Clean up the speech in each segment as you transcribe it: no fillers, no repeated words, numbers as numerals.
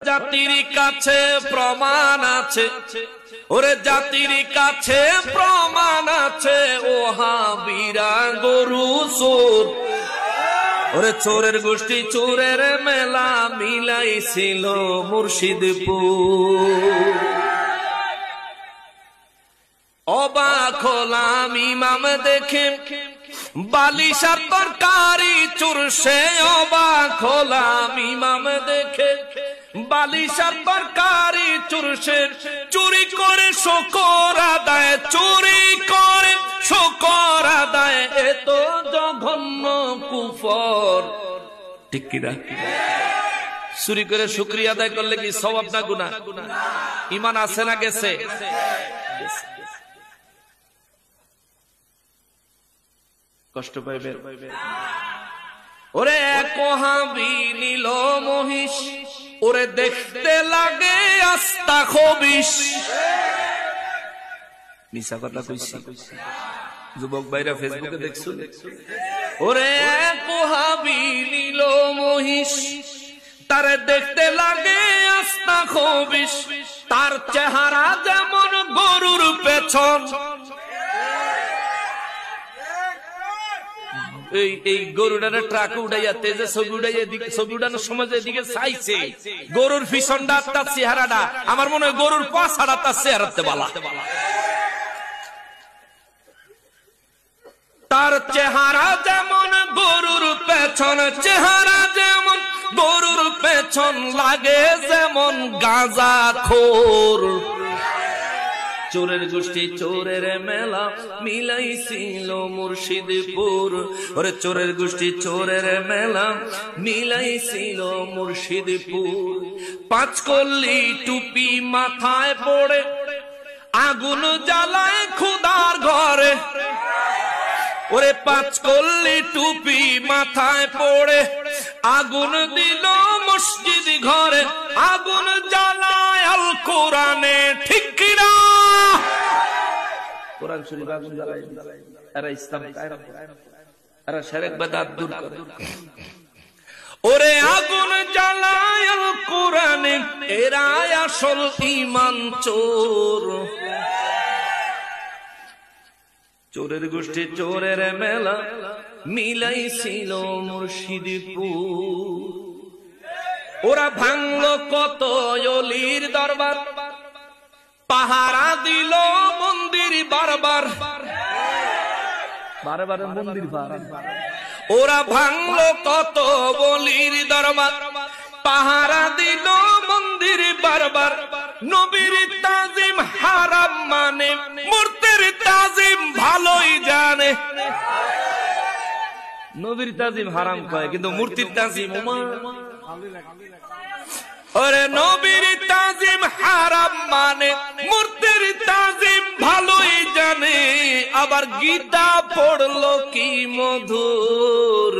জাতির কাছে প্রমাণ আছে, ওরে জাতির কাছে প্রমাণ আছে, ওহাবীরা গরু চোর। ওরে চোরের গোষ্ঠী চোরের মেলা মিলাইছিল মুর্শিদপুর। অবাক হলাম ইমাম দেখে বালিশার তরকারি চুরছে, অবাক হলাম ইমাম দেখে বালিশার তরকারি চুরছে। চুরি করে শুকর আদায়, চুরি করে শুকর আদায়, এত জঘন্য কুফর। ঠিক কিনা? চুরি করে শুকরিয়া আদায় করলে কি সওয়াব না গুনাহ? ঈমান আছে না গেছে? কষ্ট পাইবে। ওরে এক ওহাবী নিল মহিষ, ওরে দেখতে লাগে আস্তা খবিশ। মিছা কথা কইছি, যুবক ভাইরা ফেসবুকে দেখছো। ওরে এক ওহাবী নিল মহিষ, তারে দেখতে লাগে আস্তা খবিশ। তার চেহারা যেমন গরুর পেছন, এই গরুটার ট্রাক উঠাইয়া তেজে ছবি উঠাইয়া ছবি উঠানোর সময় এদিকে চাইছে, গরুর পিছনটা তার চেহারাটা আমার মনে হয় গরুর পাছাটা তার চেহারাতে বালা। তার চেহারা যেমন গরুর পেছন, চেহারা যেমন গরুর পেছন, লাগে যেমন গাঁজাখোর। চোরের গোষ্ঠী চোরের মেলা মিলাইছিল মুর্শিদপুর। ওরে চোরের গোষ্ঠী চোরের মেলা মিলাইছিল মুর্শিদপুর। পাঁচকল্লি টুপি মাথায় পড়ে আগুন জ্বালায় খুদার ঘরে। ওরে পাঁচকল্লি টুপি মাথায় পড়ে আগুন দিল মসজিদ ঘরে, আগুন জ্বালায় আল কোরআনে। ঠিক কিনা? কোরআন শরীফ আগুন জ্বালায়, এরা ইসলাম কায়েম করে, এরা শিরক বিদআত দূর করে। ওরে আগুন জ্বালায় আল কোরআনে, এরা আসল ঈমান চোর। চোরের গোষ্ঠী চোরের মেলা মিলাইছিল মুর্শিদপুর। ওরা ভাঙলো কত অলির দরবার, পাহারা দিল মন্দির বারবার। বারবার মন্দির ওরা ভাঙলো কত অলির দরবার, পাহারা দিল মন্দির বারবার। নবীর তাজিম হারাম মানে, মূর্তির তাজিম ভালোই জানে। নবীর তাজিম হারাম কয়, কিন্তু মূর্তির তাজিম ওরে নবীর তাজিম হারাম মানে, মূর্তির তাজিম ভালোই জানে। আবার গীতা পড়লো কি মধুর।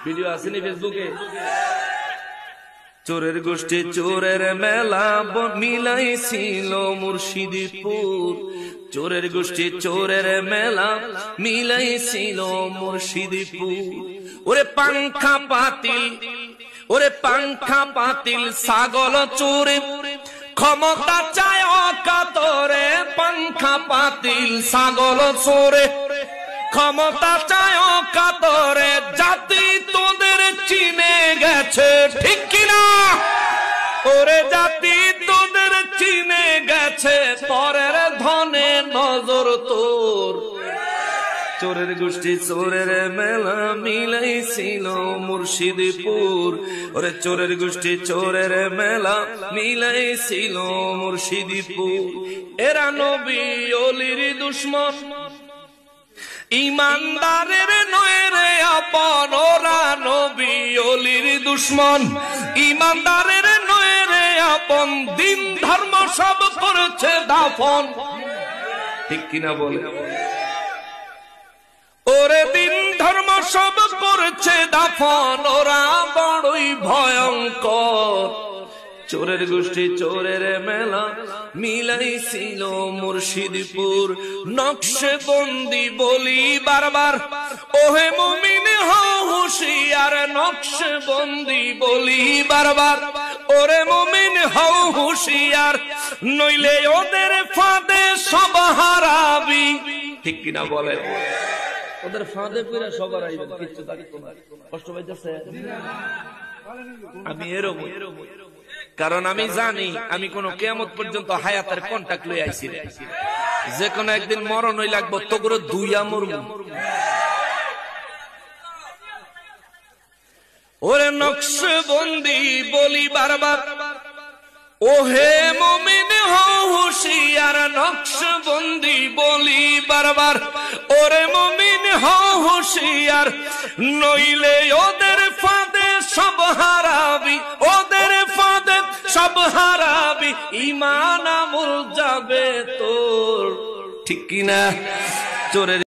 ভিডিও আসেনি ফেসবুকে। চোরের গোষ্ঠী চোরের মেলা মিলাইছিল মুর্শিদপুর। চোরের গোষ্ঠী চোরের মেলা মিলাইছিল মুর্শিদপুর। ওরে পাংখা পাতিল, ওরে পাংখা পাতিল ছাগল চোরে, ক্ষমতা চায় অকাতরে। পাংখা পাতিল ছাগল চোরে, ক্ষমতা চায় অকাতরে। জাতি তোদের চিনে গেছে। ঠিক কিনা? ওরে জাতি তোদের চিনে গেছে, পরের ধনে নজর তোর। চোরের গোষ্ঠী চোরের মেলা মিলাইছিল মুর্শিদপুর। ওরে চোরের গোষ্ঠী চোরের মেলা মিলাইছিল মুর্শিদপুর। এরা নবী অলির দুশ্মন, ইমানদারের নয় রে আপন। ওরা নবী অলির দুশ্মন, ইমানদারের নয় রে আপন। দিন ধর্ম সব করেছে দাফন। ঠিক কিনা বলে? ওরে দিন ধর্ম সব করেছে দাফন। ওরা বড়ই ভয়ঙ্কর। চোরের গোষ্ঠী চোরের মেলা মিলাইছিল মুর্শিদপুর নকশবন্দি বলি বারবার ওহে মুমিন হও হুঁশিয়ার নকশবন্দি বলি বারবার ওরে মুমিন হও হুঁশিয়ার নইলে ওদের ফাঁদে সব হারাবি ঠিক কিনা বলে ওদের ফাঁদে পড়ে সব হারাইবেন কিচ্ছু থাকতো না কষ্ট পাইতেছে আমি এরকম কারণ আমি জানি আমি কোন কিয়ামত পর্যন্ত হায়াতের কন্টাক্ট লই আইছি যে কোন একদিন মরণ হই লাগবো তো করে দুইয়া মরমু ওরে নকশবন্দি বলি বারবার ওহে মুমিন হও হুঁশিয়ার নকশবন্দি বলি বারবার ওরে মুমিন হও হুঁশিয়ার নইলে ওদের ফাঁদে সব হারাবি ওদের ফাঁদে সব হারাবি ঈমান আমল যাবে তোর ঠিক কিনা চোরের